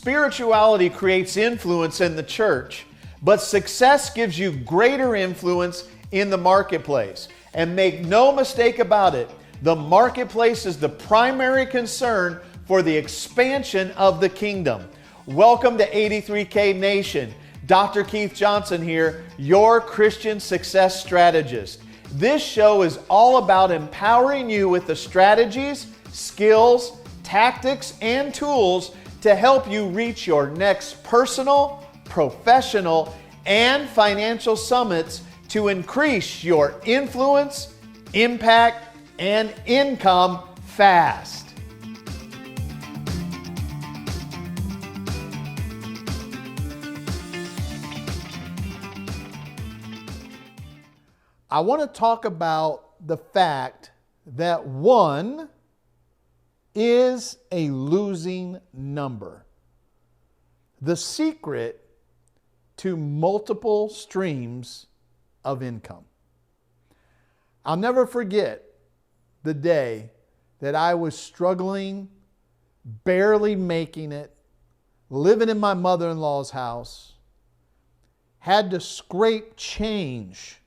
Spirituality creates influence in the church, but success gives you greater influence in the marketplace. And make no mistake about it, the marketplace is the primary concern for the expansion of the kingdom. Welcome to 83K Nation. Dr. Keith Johnson here, your Christian Success Strategist. This show is all about empowering you with the strategies, skills, tactics, and tools to help you reach your next personal, professional, and financial summits to increase your influence, impact, and income fast. I want to talk about the fact that 1 is a losing number. The secret to multiple streams of income. I'll never forget the day that I was struggling, barely making it, living in my mother-in-law's house, had to scrape change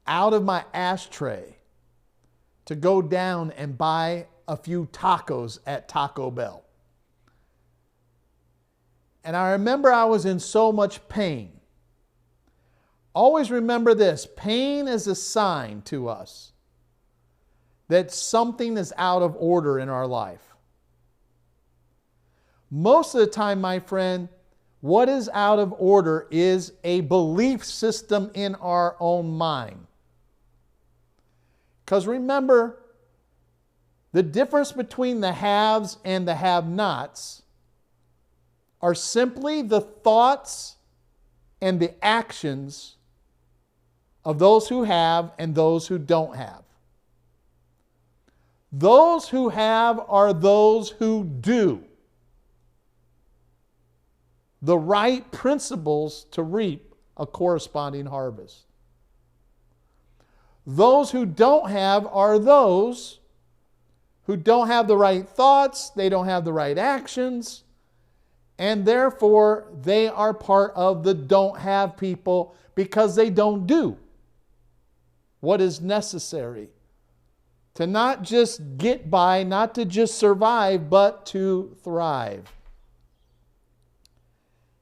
out of my ashtray to go down and buy a few tacos at Taco Bell. And I remember I was in so much pain. Always remember this, pain is a sign to us that something is out of order in our life. Most of the time, my friend, what is out of order is a belief system in our own mind. Because remember, the difference between the haves and the have-nots are simply the thoughts and the actions of those who have and those who don't have. Those who have are those who do the right principles to reap a corresponding harvest. Those who don't have are those who don't have the right thoughts, they don't have the right actions, and therefore they are part of the don't have people because they don't do what is necessary to not just get by, not to just survive, but to thrive.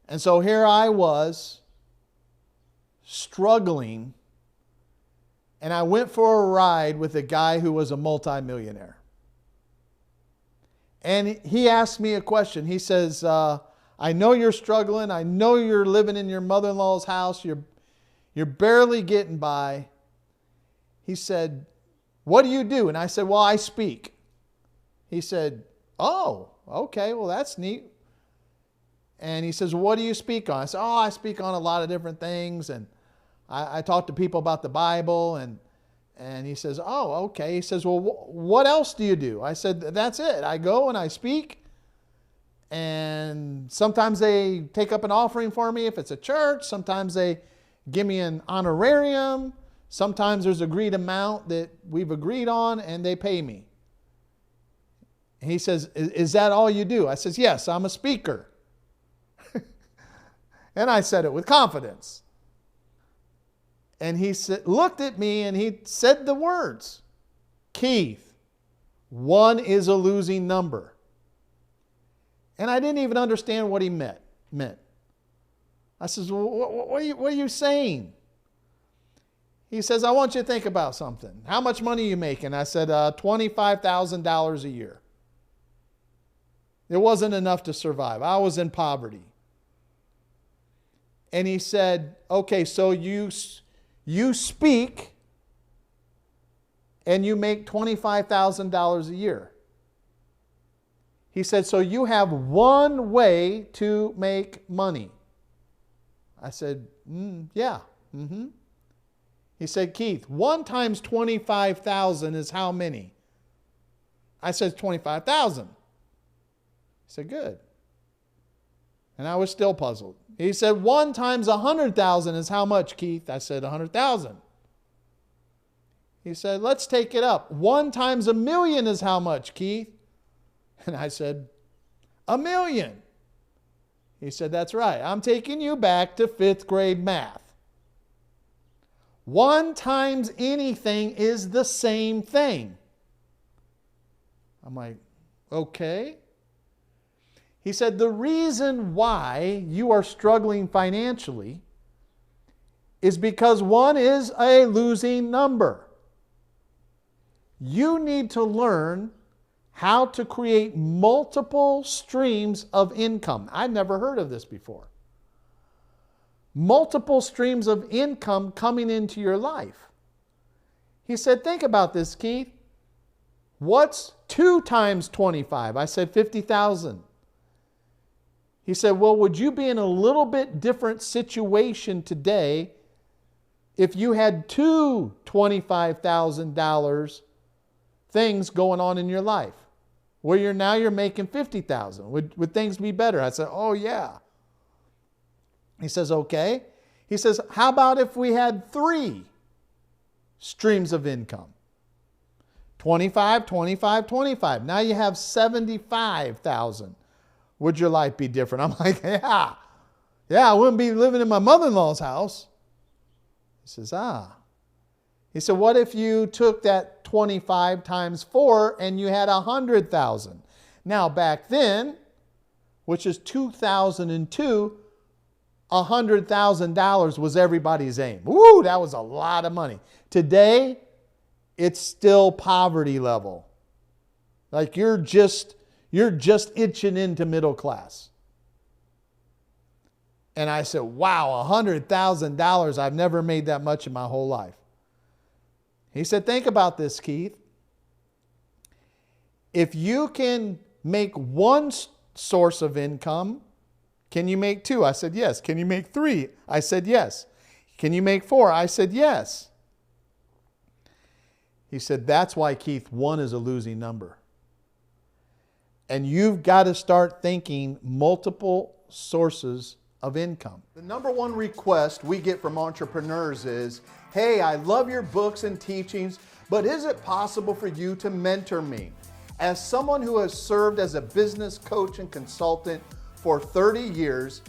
And so here I was struggling, and I went for a ride with a guy who was a multimillionaire. And he asked me a question. He says, I know you're struggling. I know you're living in your mother-in-law's house. You're barely getting by. He said, what do you do? And I said, well, I speak. He said, oh, okay, well, that's neat. And he says, what do you speak on? I said, I speak on a lot of different things. And I talk to people about the Bible. And he says, oh, okay. He says, well, what else do you do? I said, that's it. I go and I speak. And sometimes they take up an offering for me if it's a church. Sometimes they give me an honorarium. Sometimes there's an agreed amount that we've agreed on and they pay me. And he says, is that all you do? I says, yes, I'm a speaker. And I said it with confidence. And he looked at me and he said the words, Keith, 1 is a losing number. And I didn't even understand what he meant. I says, well, what are you saying? He says, I want you to think about something. How much money are you making? I said, $25,000 a year. It wasn't enough to survive. I was in poverty. And he said, okay, so you speak and you make $25,000 a year. He said, so you have one way to make money. I said, yeah. Mm-hmm. He said, Keith, 1 times 25,000 is how many? I said, 25,000. He said, good. And I was still puzzled. He said, 1 times 100,000 is how much, Keith? I said, 100,000. He said, let's take it up. 1 times 1,000,000 is how much, Keith? And I said, 1,000,000. He said, that's right. I'm taking you back to 5th grade math. 1 times anything is the same thing. I'm like, okay. He said, the reason why you are struggling financially is because 1 is a losing number. You need to learn how to create multiple streams of income. I'd never heard of this before. Multiple streams of income coming into your life. He said, think about this, Keith. What's 2 times 25? I said 50,000. He said, well, would you be in a little bit different situation today if you had 2 $25,000 things going on in your life? Where you're making 50,000. Would things be better? I said, oh yeah. He says, okay. He says, how about if we had 3 streams of income? 25, 25, 25. Now you have 75,000. Would your life be different? I'm like, yeah. Yeah, I wouldn't be living in my mother-in-law's house. He says, He said, what if you took that 25 times 4 and you had 100,000? Now back then, which is 2002, $100,000 was everybody's aim. Woo, that was a lot of money. Today, it's still poverty level. Like you're just itching into middle class. And I said, wow, $100,000. I've never made that much in my whole life. He said, think about this, Keith. If you can make 1 source of income, can you make 2? I said, yes. Can you make 3? I said, yes. Can you make 4? I said, yes. He said, that's why, Keith, 1 is a losing number. And you've got to start thinking multiple sources of income. The number 1 request we get from entrepreneurs is, hey, I love your books and teachings, but is it possible for you to mentor me? As someone who has served as a business coach and consultant for 30 years,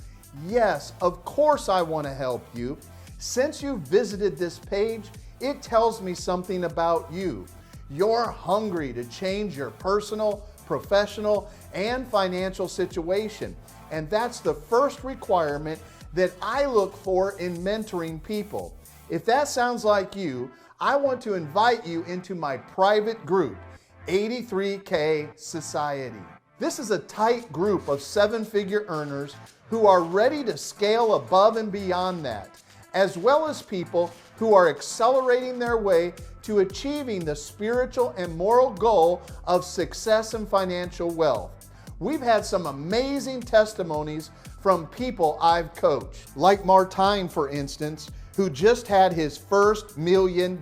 yes, of course I want to help you. Since you visited this page, it tells me something about you. You're hungry to change your personal, professional, and financial situation. And that's the first requirement that I look for in mentoring people. If that sounds like you, I want to invite you into my private group, 83K Society. This is a tight group of 7-figure earners who are ready to scale above and beyond that, as well as people who are accelerating their way to achieving the spiritual and moral goal of success and financial wealth. We've had some amazing testimonies from people I've coached, like Martine, for instance, who just had his first $1 million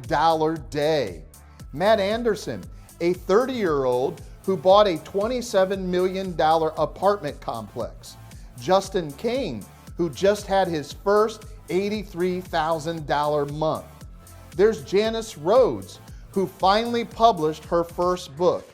day. Matt Anderson, a 30-year-old who bought a $27 million apartment complex. Justin King, who just had his first $83,000 month. There's Janice Rhodes, who finally published her first book.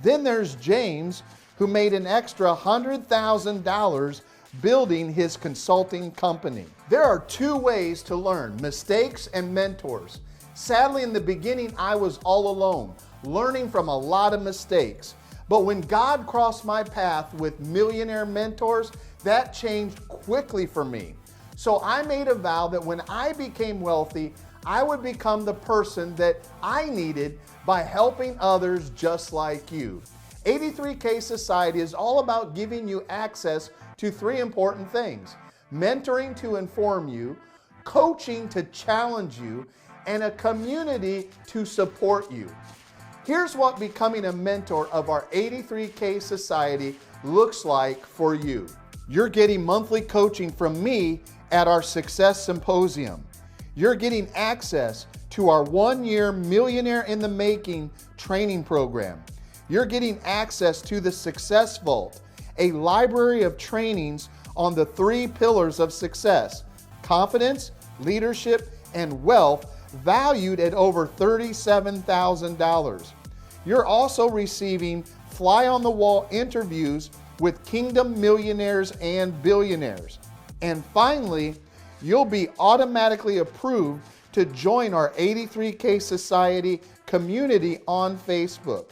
Then there's James, who made an extra $100,000 building his consulting company. There are 2 ways to learn, mistakes and mentors. Sadly, in the beginning, I was all alone, learning from a lot of mistakes. But when God crossed my path with millionaire mentors, that changed quickly for me. So I made a vow that when I became wealthy, I would become the person that I needed by helping others just like you. 83K Society is all about giving you access to 3 important things: mentoring to inform you, coaching to challenge you, and a community to support you. Here's what becoming a mentor of our 83K Society looks like for you. You're getting monthly coaching from me at our Success Symposium. You're getting access to our 1-year Millionaire in the Making training program. You're getting access to the Success Vault, a library of trainings on the 3 pillars of success: confidence, leadership, and wealth, valued at over $37,000. You're also receiving fly-on-the-wall interviews with kingdom millionaires and billionaires. And finally, you'll be automatically approved to join our 83K Society community on Facebook.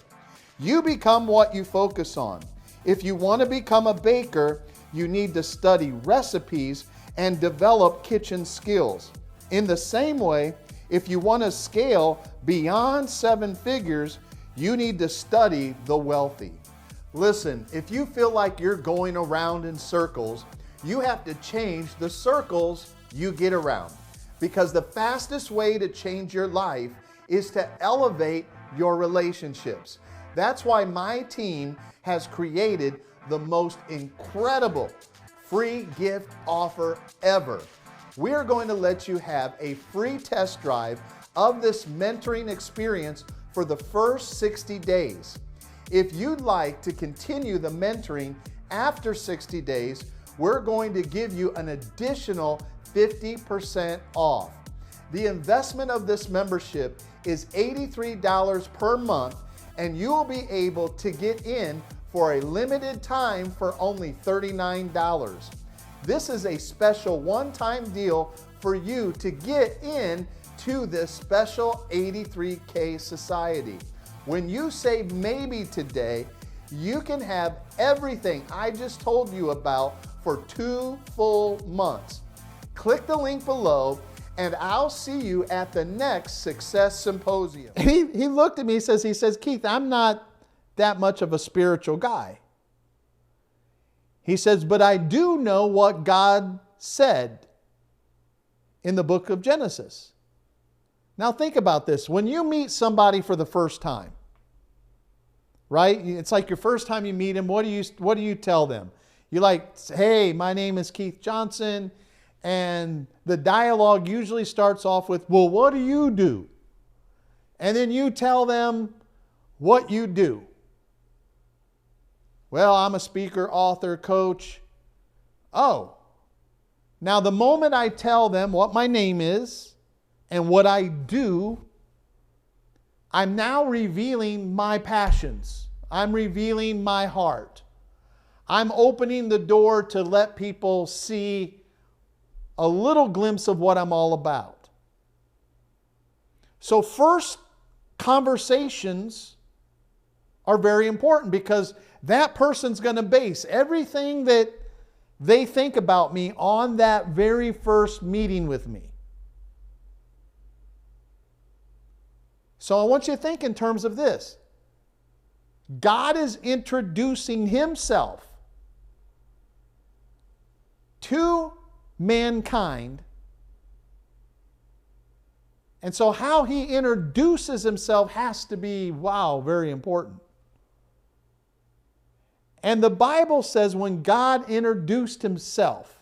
You become what you focus on. If you want to become a baker, you need to study recipes and develop kitchen skills. In the same way, if you want to scale beyond 7 figures, you need to study the wealthy. Listen, if you feel like you're going around in circles, you have to change the circles you get around. Because the fastest way to change your life is to elevate your relationships. That's why my team has created the most incredible free gift offer ever. We are going to let you have a free test drive of this mentoring experience for the first 60 days. If you'd like to continue the mentoring after 60 days, we're going to give you an additional 50% off. The investment of this membership is $83 per month, and you will be able to get in for a limited time for only $39. This is a special one-time deal for you to get in to this special 83K Society. When you say maybe today, you can have everything I just told you about for 2 full months. Click the link below and I'll see you at the next Success Symposium. He looked at me, he says, Keith, I'm not that much of a spiritual guy. He says, but I do know what God said in the book of Genesis. Now think about this. When you meet somebody for the first time, right? It's like your first time you meet him. What do you tell them? You like, hey, my name is Keith Johnson. And the dialogue usually starts off with, well, what do you do? And then you tell them what you do. Well, I'm a speaker, author, coach. Oh, now the moment I tell them what my name is and what I do, I'm now revealing my passions. I'm revealing my heart. I'm opening the door to let people see a little glimpse of what I'm all about. So first conversations are very important because that person's going to base everything that they think about me on that very first meeting with me. So I want you to think in terms of this. God is introducing Himself to mankind. And so how He introduces Himself has to be, wow, very important. And the Bible says when God introduced Himself,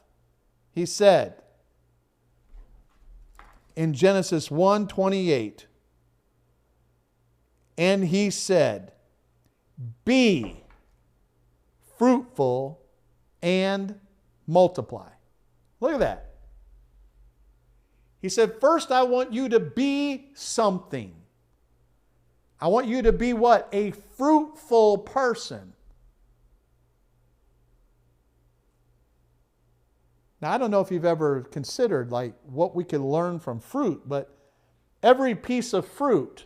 He said in Genesis 1:28, and He said, be fruitful and multiply. Look at that. He said, first I want you to be something. I want you to be what? A fruitful person. Now, I don't know if you've ever considered like what we can learn from fruit, but every piece of fruit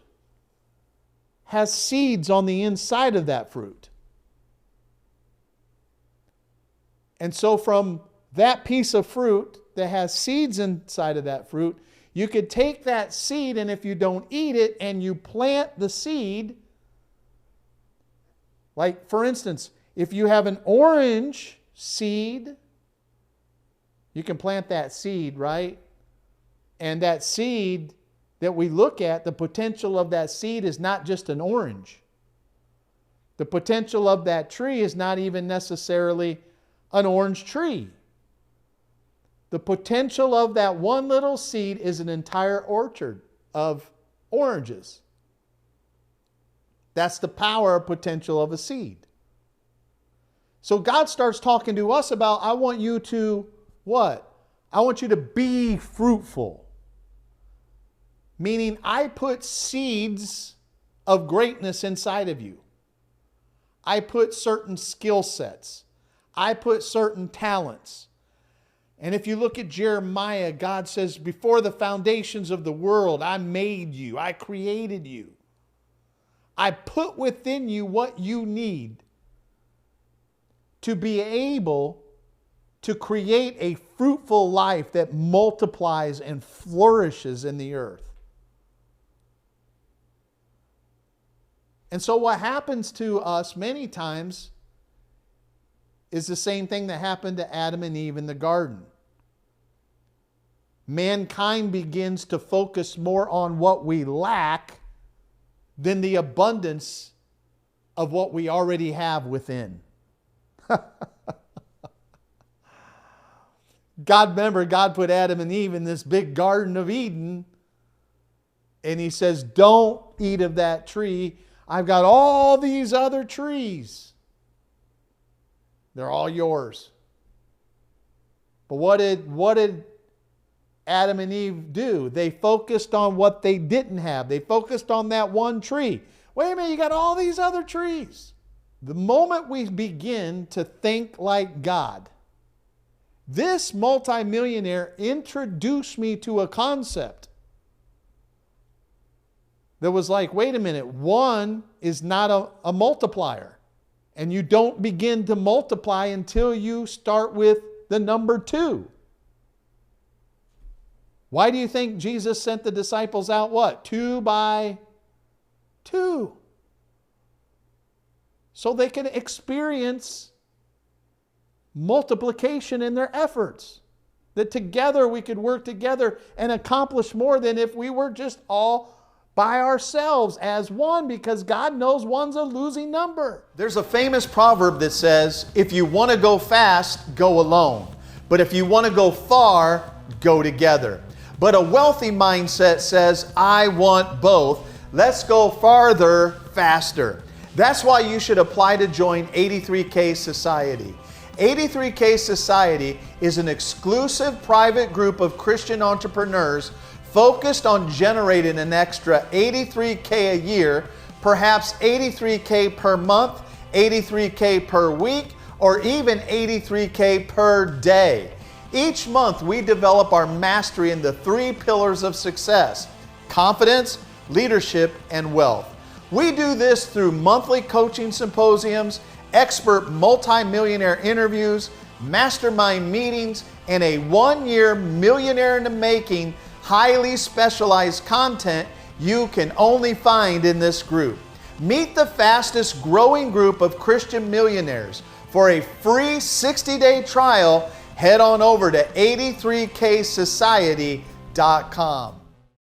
has seeds on the inside of that fruit. And so from that piece of fruit that has seeds inside of that fruit, you could take that seed, and if you don't eat it and you plant the seed, like for instance, if you have an orange seed, you can plant that seed, right? And that seed that we look at, the potential of that seed is not just an orange. The potential of that tree is not even necessarily an orange tree. The potential of that one little seed is an entire orchard of oranges. That's the power of potential of a seed. So God starts talking to us about, I want you to what? I want you to be fruitful. Meaning I put seeds of greatness inside of you. I put certain skill sets. I put certain talents. And if you look at Jeremiah, God says, before the foundations of the world, I made you. I created you. I put within you what you need to be able to create a fruitful life that multiplies and flourishes in the earth. And so what happens to us many times is the same thing that happened to Adam and Eve in the garden. Mankind begins to focus more on what we lack than the abundance of what we already have within. God put Adam and Eve in this big Garden of Eden, and He says, don't eat of that tree. I've got all these other trees. They're all yours. But what did Adam and Eve do? They focused on what they didn't have. They focused on that one tree. Wait a minute, you got all these other trees. The moment we begin to think like God, this multimillionaire introduced me to a concept that was like, wait a minute, one is not a multiplier. And you don't begin to multiply until you start with the number 2. Why do you think Jesus sent the disciples out what? 2 by 2. So they can experience multiplication in their efforts. That together we could work together and accomplish more than if we were just all by ourselves as one, because God knows one's a losing number. There's a famous proverb that says, if you want to go fast, go alone. But if you want to go far, go together. But a wealthy mindset says, I want both. Let's go farther, faster. That's why you should apply to join 83K Society. 83K Society is an exclusive private group of Christian entrepreneurs focused on generating an extra 83K a year, perhaps 83K per month, 83K per week, or even 83K per day. Each month we develop our mastery in the 3 pillars of success: confidence, leadership, and wealth. We do this through monthly coaching symposiums, expert multi-millionaire interviews, mastermind meetings, and a 1-year millionaire in the making highly specialized content you can only find in this group. Meet the fastest growing group of Christian millionaires. For a free 60-day trial, head on over to 83ksociety.com.